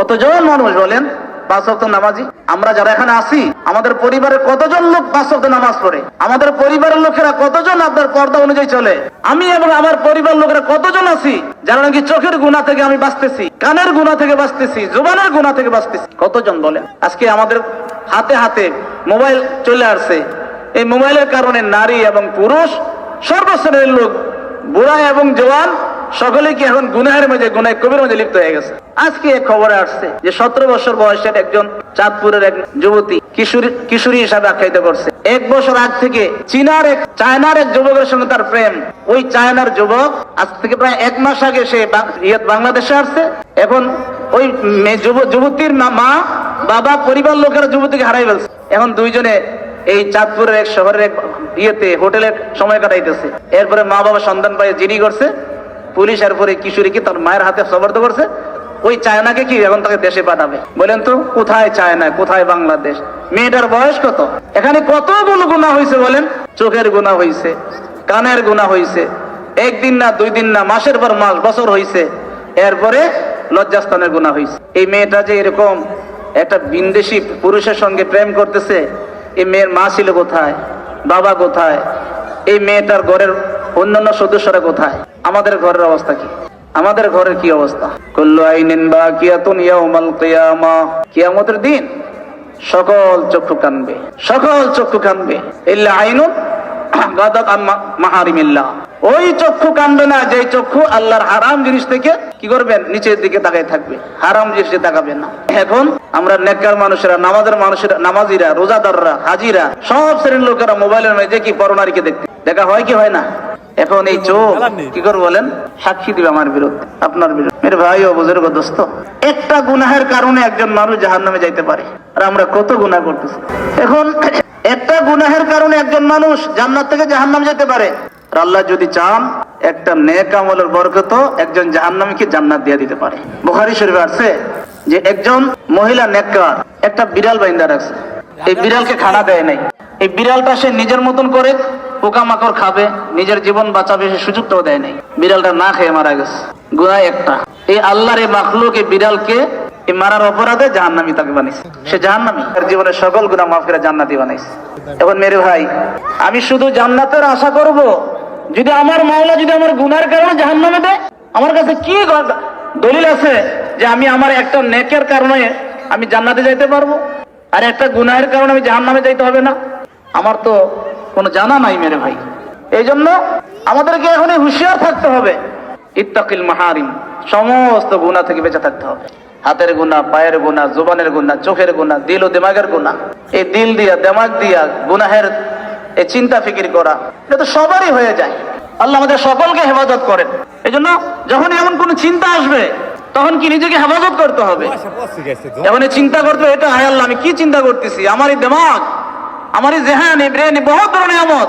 কতজন মানুষ বলেন 5 ওয়াক্ত নামাজি? আমরা যারা এখানে আছি, আমাদের পরিবারের কতজন লোক 5 ওয়াক্ত নামাজ পড়ে? আমাদের পরিবারের লোকেরা কতজন আপনার পর্দা অনুযায়ী চলে? আমি এবং আমার পরিবার লোকেরা কতজন আছি যারা নাকি চোখের গুনাহ থেকে আমি বাঁচতেছি, কানের গুনাহ থেকে বাঁচতেছি, জুবানের গুনাহ থেকে বাঁচতেছি? কতজন বলেন? আজকে আমাদের হাতে হাতে মোবাইল চলে আসছে। এই মোবাইলের কারণে নারী এবং পুরুষ, সর্বশ্রেণীর লোক, বুড়া এবং জওয়ান, সকলে কি এখন গুনাহের মাঝে, গুনাহ কবির মাঝে লিপ্ত হয়ে গেছে। আজকে এক খবরে আসছে যে 17 বছর বয়সের একজন চাঁদপুরের এক যুবতী কিশোরী হিসাবে আখ্যায়িত করছে। 1 বছর আগ থেকে চায়নার এক যুবকের সঙ্গে তার প্রেম। ওই চায়নার যুবক আজ থেকে প্রায় 1 মাস আগে সে বাংলাদেশে আসছে। এখন ওই যুবতীর মা, বাবা, পরিবার লোকেরা যুবতীকে হারাই ফেলছে। এখন দুইজনে এই চাঁদপুরের এক শহরের এক হোটেলে সময় কাটাইতেছে। এরপরে মা বাবা সন্তান পাই জিডি করছে পুলিশ, এরপরে কিশোরীকে তার মায়ের হাতে সোপর্দ করছে। ওই চায়নাকে কি এখন তাকে দেশে পাঠাবে? বলেন তো, কোথায় চায়না, কোথায় বাংলাদেশ? মেয়েটার বয়স কত? এখানে কতগুলো গুনাহ হয়েছে বলেন? চোখের গুনাহ হয়েছে, কানের গুনাহ হয়েছে, 1 দিন না 2 দিন না, মাসের পর মাস, বছর হয়েছে। এরপরে লজ্জাস্থানের গুনাহ হয়েছে। এই মেয়েটা যে এরকম একটা বিদেশি পুরুষের সঙ্গে প্রেম করতেছে, এই মেয়ের মা ছিল কোথায়, বাবা কোথায়, এই মেয়েটার ঘরের অন্যান্য সদস্যরা কোথায়? আমাদের ঘরের অবস্থা কি? আমাদের ঘরের কি অবস্থা? কুল্লু আইনিন বাকিয়াতুন ইয়াউমাল কিয়ামা, কিয়ামতের দিন সকল চক্ষু কানবে, সকল চক্ষু কানবে। ইল্লা আইনুন গাদাত আন মাহারিমিল্লাহ, ওই চক্ষু কানবে না যে চক্ষু আল্লাহর হারাম জিনিস থেকে কি করবেন? নিচের দিকে তাকায় থাকবে, হারাম জিনিসে তাকাবে না। এখন আমরা নেককার মানুষেরা, নামাজিরা, রোজাদাররা, হাজিরা, সব শ্রেণীর লোকেরা মোবাইলের মাঝে কি পরনারীকে দেখতে দেখা হয় কি হয় না? এখন এই চোখ কি করে বলেন? সাক্ষী দিবে আমার বিরুদ্ধে, আপনার বিরুদ্ধে। মেরে ভাই ও বুজুর্গ দোস্ত, একটা গুনাহের কারণে একজন মানুষ জাহান্নামে যাইতে পারে। আর আমরা কত গুনাহ করতেছি। এখন একটা গুনাহের কারণে একজন মানুষ জান্নাত থেকে জাহান্নামে যেতে পারে। আর আল্লাহ যদি চান, একটা নেক আমলের বরকত একজন জাহান্নামীকে জান্নাত দিয়ে দিতে পারে। বুখারী শরীফে আছে যে একজন মহিলা নেককার একটা বিড়াল বাইন্দা রাখছে। এই বিড়ালকে খানা দেয় নাই। এই বিড়ালটা সে নিজের মতন করে পোকামাকড় খাবে, নিজের জীবন বাঁচাবে, সে সুযোগটাও দেয় নাই। বিড়ালটা না খেয়ে মারা গেছে। গুনাহ একটা। এই আল্লাহর এই মাখলুক এই বিড়ালকে এই মারার অপরাধে জাহান্নামী তাকে বানাইছে। সে জাহান্নামী, তার জীবনের সকল গুনাহ মাফ করে জান্নাতি বানাইছে। এখন মেরে ভাই, আমি শুধু জান্নাতের আশা করব যদি আমার মাওলা যদি আমার গুনাহের কারণে জাহান্নামে দেয়? আমার কাছে কি দলিল আছে যে আমি আমার একটা নেকের কারণে আমি জান্নাতে যাইতে পারবো, আর একটা গুনাহের কারণে আমি জাহান্নামে যাইতে হবে না? আমার তো কোনো জানা নাই মেরে ভাই। এই জন্য আমাদেরকে এখন হুঁশিয়ার থাকতে হবে। ইত্তাকিল মাহারিম, সমস্ত গুনাহ থেকে বেঁচে থাকতে হবে। হাতের গুনাহ, পায়ের গুনাহ, জুবানের গুনাহ, চোখের গুনাহ, দিল ও দিমাগের গুনাহ। এই দিল দিয়া, দিমাগ দিয়া গুনাহের এই চিন্তা ফিকির করা, এটা তো সবারই হয়ে যায়। আল্লাহ আমাদের সকলকে হেফাজত করেন। এই জন্য যখন এমন কোন চিন্তা আসবে, তখন কি নিজেকে হেফাজত করতে হবে। এখন চিন্তা করতে হবে, এটা হায় আল্লাহ আমি কি চিন্তা করতেছি, আমার এই দিমাগ, আমার এই জেহান, এই ব্রেন, বহুত বড় নিয়ামত,